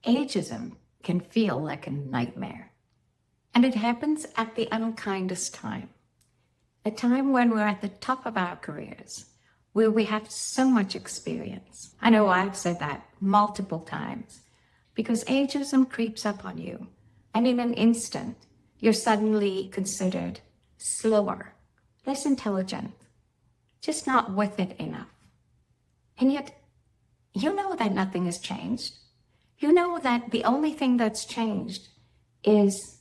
Ageism can feel like a nightmare, and it happens at the unkindest time, a time when we're at the top of our careers, where we have so much experience. I know I've said that multiple times, because ageism creeps up on you, and in an instant, you're suddenly considered slower, less intelligent, just not with it enough. And yet, you know that nothing has changed. You know that the only thing that's changed is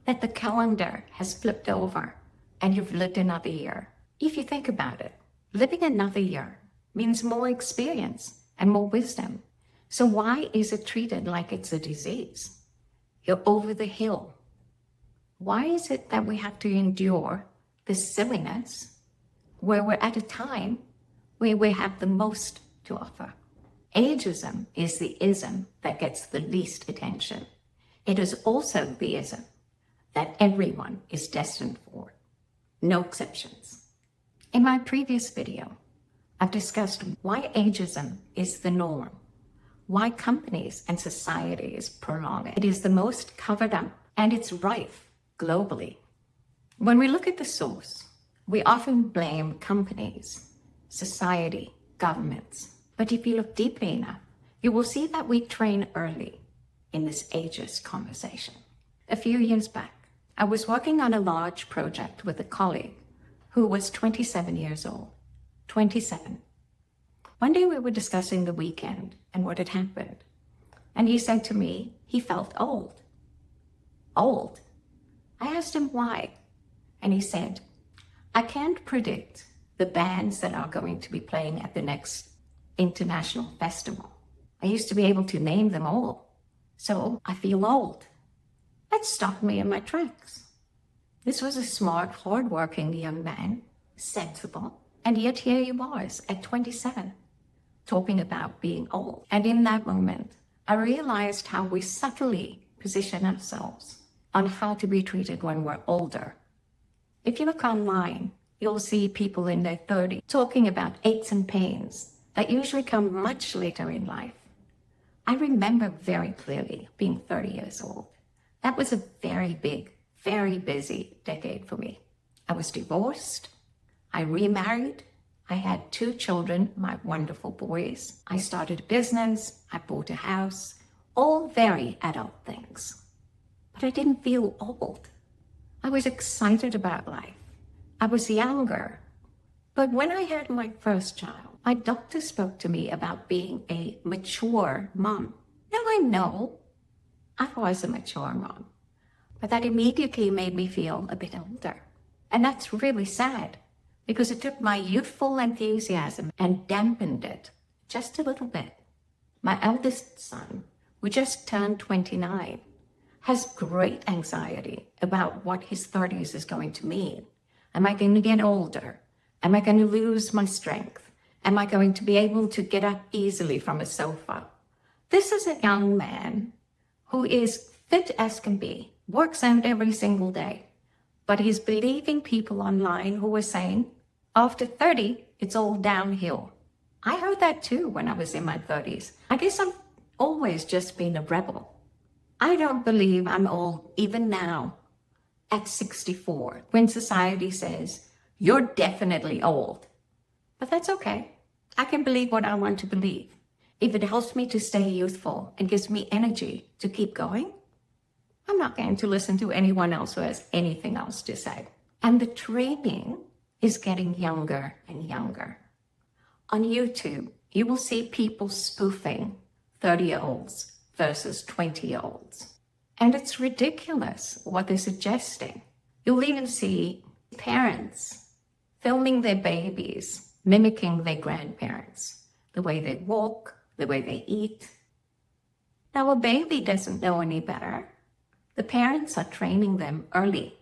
that the calendar has flipped over and you've lived another year. If you think about it, living another year means more experience and more wisdom. So why is it treated like it's a disease? You're over the hill. Why is it that we have to endure this silliness where we're at a time where we have the most to offer? Ageism is the ism that gets the least attention. It is also the ism that everyone is destined for. No exceptions. In my previous video, I've discussed why ageism is the norm, why companies and societies prolong it. It is the most covered up, and it's rife globally. When we look at the source, we often blame companies, society, governments. But if you look deeply enough, you will see that we train early in this ageist conversation. A few years back, I was working on a large project with a colleague who was 27 years old. 27. One day we were discussing the weekend and what had happened. And he said to me, he felt old. Old? I asked him why. And he said, I can't predict the bands that are going to be playing at the next international festival. I used to be able to name them all. So I feel old. That stopped me in my tracks. This was a smart, hardworking young man, sensible, and yet here he was at 27, talking about being old. And in that moment, I realized how we subtly position ourselves on how to be treated when we're older. If you look online, you'll see people in their 30s talking about aches and pains that usually come much later in life. I remember very clearly being 30 years old. That was a very big, very busy decade for me. I was divorced, I remarried, I had 2 children, my wonderful boys. I started a business, I bought a house, all very adult things. But I didn't feel old. I was excited about life. I was younger. But when I had my first child, my doctor spoke to me about being a mature mom. Now I know I was a mature mom, but that immediately made me feel a bit older. And that's really sad, because it took my youthful enthusiasm and dampened it just a little bit. My eldest son, who just turned 29, has great anxiety about what his 30s is going to mean. Am I going to get older? Am I going to lose my strength? Am I going to be able to get up easily from a sofa? This is a young man who is fit as can be, works out every single day, but he's believing people online who are saying, after 30, it's all downhill. I heard that too when I was in my 30s. I guess I've always just been a rebel. I don't believe I'm old even now at 64, when society says, you're definitely old. But that's okay. I can believe what I want to believe. If it helps me to stay youthful and gives me energy to keep going, I'm not going to listen to anyone else who has anything else to say. And the training is getting younger and younger. On YouTube, you will see people spoofing 30-year-olds versus 20-year-olds. And it's ridiculous what they're suggesting. You'll even see parents filming their babies, mimicking their grandparents, the way they walk, the way they eat. Now, a baby doesn't know any better. The parents are training them early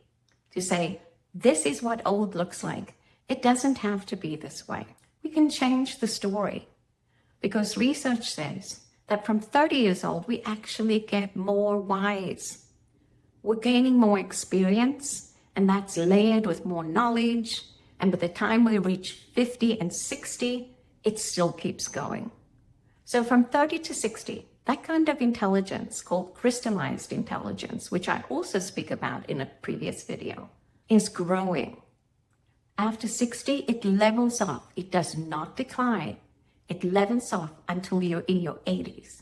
to say, this is what old looks like. It doesn't have to be this way. We can change the story, because research says that from 30 years old, we actually get more wise. We're gaining more experience, and that's layered with more knowledge. And by the time we reach 50 and 60, it still keeps going. So from 30 to 60, That kind of intelligence, called crystallized intelligence, which I also speak about in a previous video, is growing. After 60, it levels off. It does not decline. It levels off until you're in your 80s.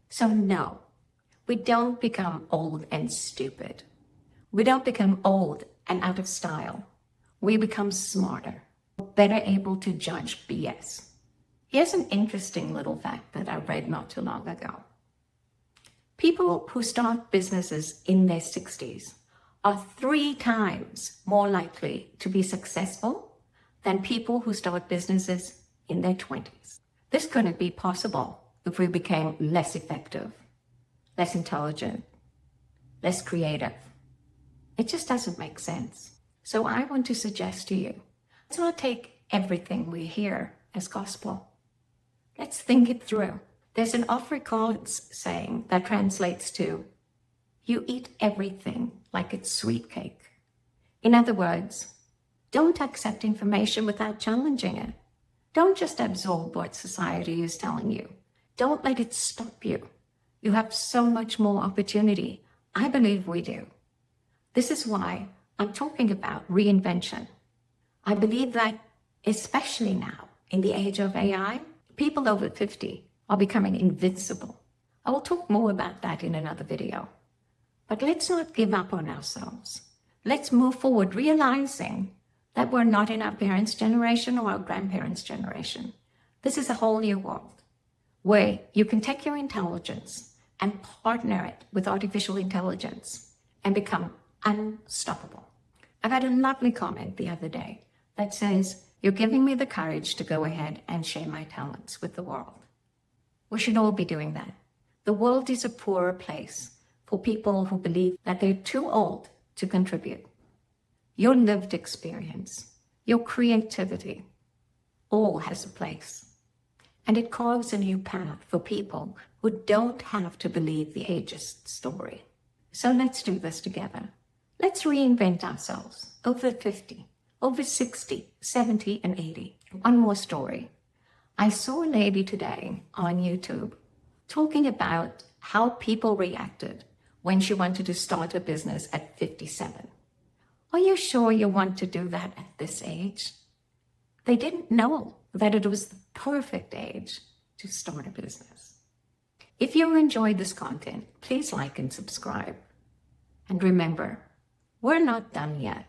So no, we don't become old and stupid. We don't become old and out of style. We become smarter, better able to judge BS. Here's an interesting little fact that I read not too long ago. People who start businesses in their 60s are 3 times more likely to be successful than people who start businesses in their 20s. This couldn't be possible if we became less effective, less intelligent, less creative. It just doesn't make sense. So I want to suggest to you, let's not take everything we hear as gospel. Let's think it through. There's an Afrikaans saying that translates to, you eat everything like it's sweet cake. In other words, don't accept information without challenging it. Don't just absorb what society is telling you. Don't let it stop you. You have so much more opportunity. I believe we do. This is why I'm talking about reinvention. I believe that, especially now, in the age of AI, people over 50 are becoming invincible. I will talk more about that in another video. But let's not give up on ourselves. Let's move forward, realizing that we're not in our parents' generation or our grandparents' generation. This is a whole new world where you can take your intelligence and partner it with artificial intelligence and become unstoppable. I got a lovely comment the other day that says, you're giving me the courage to go ahead and share my talents with the world. We should all be doing that. The world is a poorer place for people who believe that they're too old to contribute. Your lived experience, your creativity, all has a place. And it carves a new path for people who don't have to believe the ageist story. So let's do this together. Let's reinvent ourselves over 50, over 60, 70, and 80. One more story. I saw a lady today on YouTube talking about how people reacted when she wanted to start a business at 57. Are you sure you want to do that at this age? They didn't know that it was the perfect age to start a business. If you enjoyed this content, please like and subscribe. And remember, we're not done yet.